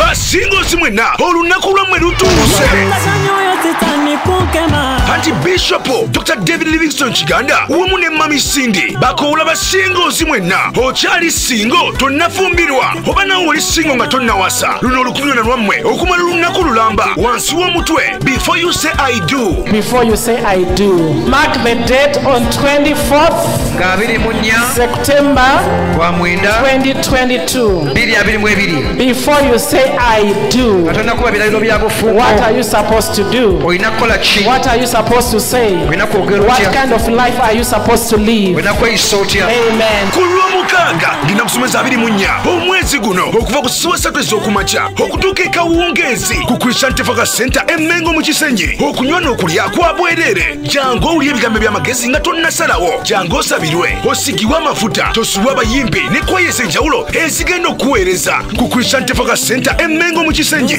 basingozi mwena olunaku lwammwe lutuuse. Archbishop Dr. David Livingstone Kiganda wamu ne Mami Cindy bakoola basingozi mwenna okyali singo tonnafumbirwa oba nawe oli singo nga tonnawasa luno olukuŋŋaana lwammwe okumala olunaku lulamba wansi w'omutwe before you say I do. Before you say I do. Mark the date on 24th September 2022. Before you say I do. What are you supposed to do? What are you supposed to say? What kind of life are you supposed to live? Amen. Kulwomukaaga ngina kusomesa 24 omwezi guno okuva ku ssaawa 3 ez'okumakya okutuuka e Kawungeezi ku Christian Tefaka Center e Mengo mu Kisenyi. Okunywa n'okulya kwa bwereere. Jangu owulire ebigambo eby'amagezi nga tonnasalawo. Jangu osabirwe osigibwe amafuta tosuwa abayimbi ne kwaya ez'enjawulo ezigenda okuweereza ku Christian Tefaka Center e Mengo mu Kisenyi.